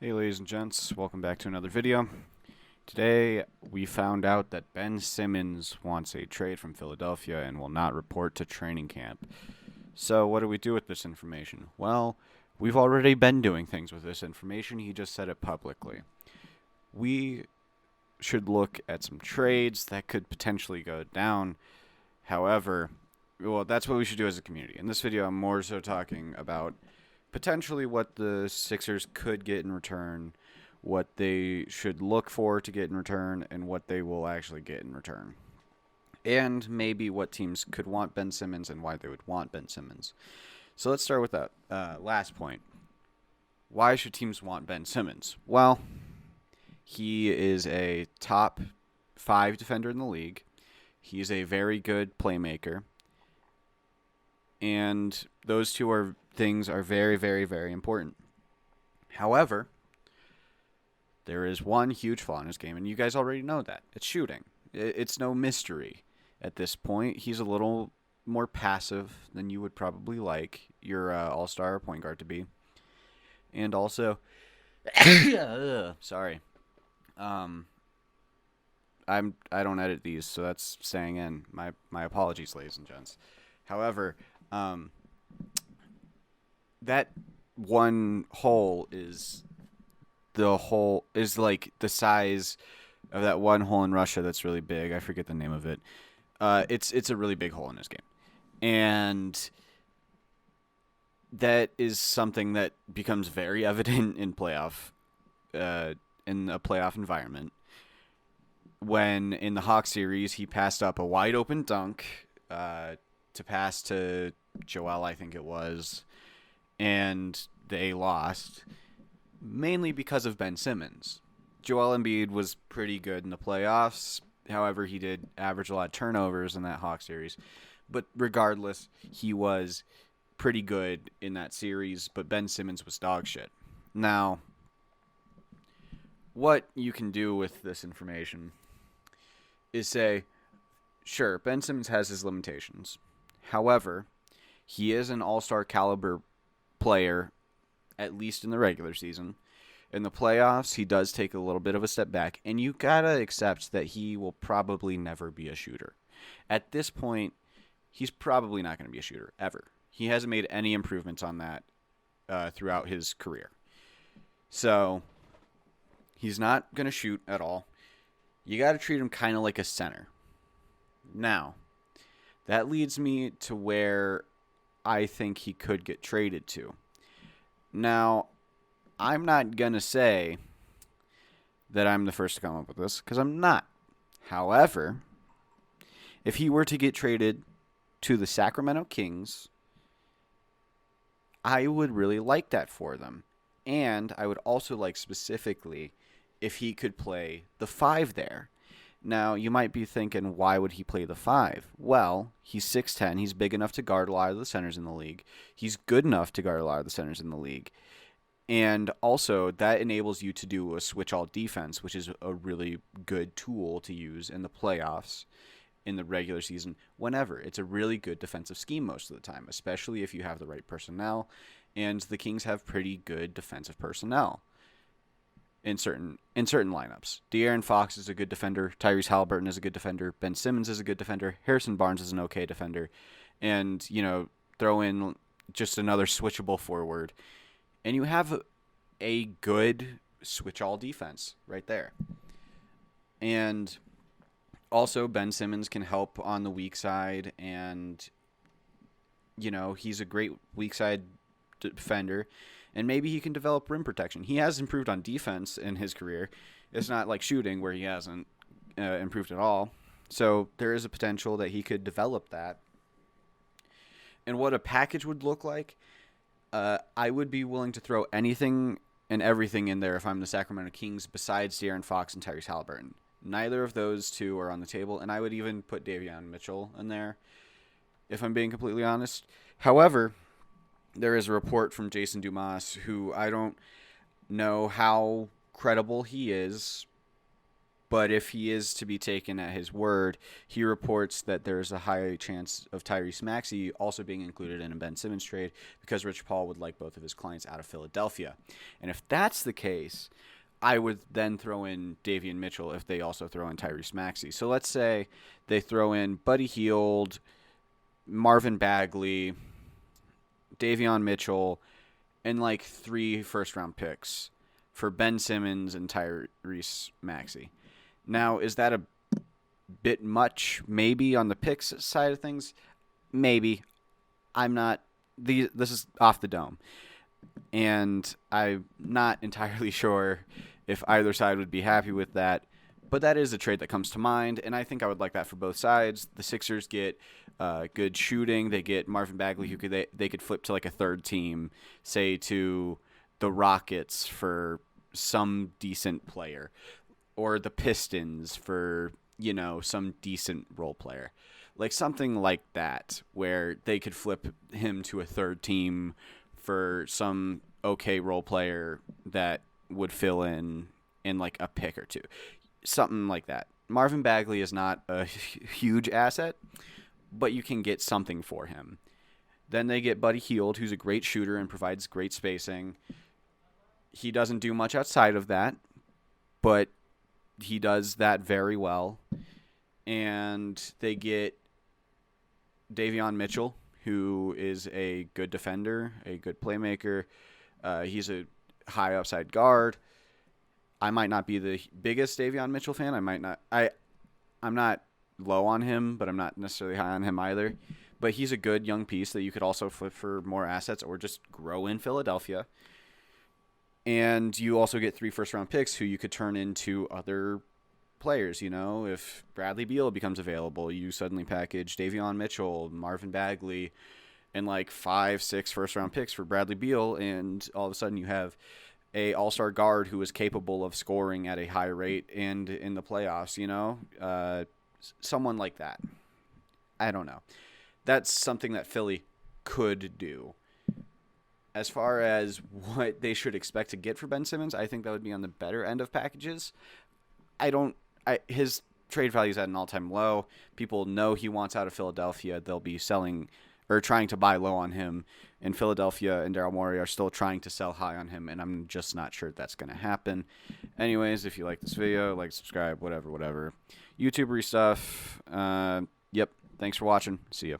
Hey ladies and gents, welcome back to another video. Today we found out that Ben Simmons wants a trade from Philadelphia and will not report to training camp. So what do we do with this information? Well, we've already been doing things with this information, he just said it publicly. We should look at some trades that could potentially go down. However, that's what we should do as a community. In this video, I'm more so talking about potentially what the Sixers could get in return, what they should look for to get in return, and what they will actually get in return. And maybe what teams could want Ben Simmons and why they would want Ben Simmons. So let's start with that last point. Why should teams want Ben Simmons? Well, he is a top 5 defender in the league. He's a very good playmaker. And those two things are very, very, very important. However, there is one huge flaw in his game, and you guys already know that. It's shooting. It's no mystery at this point. He's a little more passive than you would probably like your all-star point guard to be. And also, sorry. I don't edit these, so that's staying in. My apologies, ladies and gents. However, that one hole is like the size of that one hole in Russia that's really big. I forget the name of it. It's a really big hole in his game. And that is something that becomes very evident in in a playoff environment. When in the Hawks series he passed up a wide open dunk to pass to Joel, I think it was, and they lost, mainly because of Ben Simmons. Joel Embiid was pretty good in the playoffs. However, he did average a lot of turnovers in that Hawks series. But regardless, he was pretty good in that series, but Ben Simmons was dog shit. Now, what you can do with this information is say, sure, Ben Simmons has his limitations. However, he is an all-star caliber player, at least in the regular season. In the playoffs, he does take a little bit of a step back, and you gotta accept that he will probably never be a shooter. At this point, he's probably not going to be a shooter, ever. He hasn't made any improvements on that throughout his career. So, he's not going to shoot at all. You gotta treat him kind of like a center. Now, that leads me to where I think he could get traded to. Now, I'm not going to say that I'm the first to come up with this, because I'm not. However, if he were to get traded to the Sacramento Kings, I would really like that for them. And I would also like specifically if he could play the 5 there. Now, you might be thinking, why would he play the 5? Well, he's 6'10". He's big enough to guard a lot of the centers in the league. He's good enough to guard a lot of the centers in the league. And also, that enables you to do a switch-all defense, which is a really good tool to use in the playoffs, in the regular season, whenever. It's a really good defensive scheme most of the time, especially if you have the right personnel. And the Kings have pretty good defensive personnel in certain lineups. De'Aaron Fox is a good defender. Tyrese Halliburton is a good defender. Ben Simmons is a good defender. Harrison Barnes is an okay defender. And, throw in just another switchable forward. And you have a good switch-all defense right there. And also, Ben Simmons can help on the weak side. And, he's a great weak side defender. And maybe he can develop rim protection. He has improved on defense in his career. It's not like shooting where he hasn't improved at all. So there is a potential that he could develop that. And what a package would look like, I would be willing to throw anything and everything in there if I'm the Sacramento Kings besides De'Aaron Fox and Tyrese Halliburton. Neither of those two are on the table, and I would even put Davion Mitchell in there if I'm being completely honest. However, there is a report from Jason Dumas, who I don't know how credible he is, But if he is to be taken at his word, he reports that there's a high chance of Tyrese Maxey also being included in a Ben Simmons trade because Rich Paul would like both of his clients out of Philadelphia. And if that's the case, I would then throw in Davion Mitchell if they also throw in Tyrese Maxey. So let's say they throw in Buddy Hield, Marvin Bagley, Davion Mitchell, and like 3 first-round picks for Ben Simmons and Tyrese Maxey. Now, is that a bit much? Maybe on the picks side of things? Maybe. I'm not. This is off the dome. And I'm not entirely sure if either side would be happy with that. But that is a trade that comes to mind, and I think I would like that for both sides. The Sixers get good shooting. They get Marvin Bagley, who they could flip to like a third team, say to the Rockets for some decent player, or the Pistons for, some decent role player. Like something like that, where they could flip him to a third team for some okay role player that would fill in like a pick or two. Something like that. Marvin Bagley is not a huge asset, but you can get something for him. Then they get Buddy Hield, who's a great shooter and provides great spacing. He doesn't do much outside of that, but he does that very well. And they get Davion Mitchell, who is a good defender, a good playmaker. He's a high upside guard. I might not be the biggest Davion Mitchell fan. I'm not low on him, but I'm not necessarily high on him either. But he's a good young piece that you could also flip for more assets or just grow in Philadelphia. And you also get 3 first-round picks who you could turn into other players. If Bradley Beal becomes available, you suddenly package Davion Mitchell, Marvin Bagley, and like 5-6 first-round picks for Bradley Beal, and all of a sudden you have a all-star guard who is capable of scoring at a high rate and in the playoffs, someone like that. I don't know. That's something that Philly could do. As far as what they should expect to get for Ben Simmons, I think that would be on the better end of packages. His trade value is at an all-time low. People know he wants out of Philadelphia. They'll be selling or trying to buy low on him. And Philadelphia and Daryl Morey are still trying to sell high on him, and I'm just not sure that's going to happen. Anyways, if you like this video, like, subscribe, whatever. YouTubery stuff. Yep. Thanks for watching. See ya.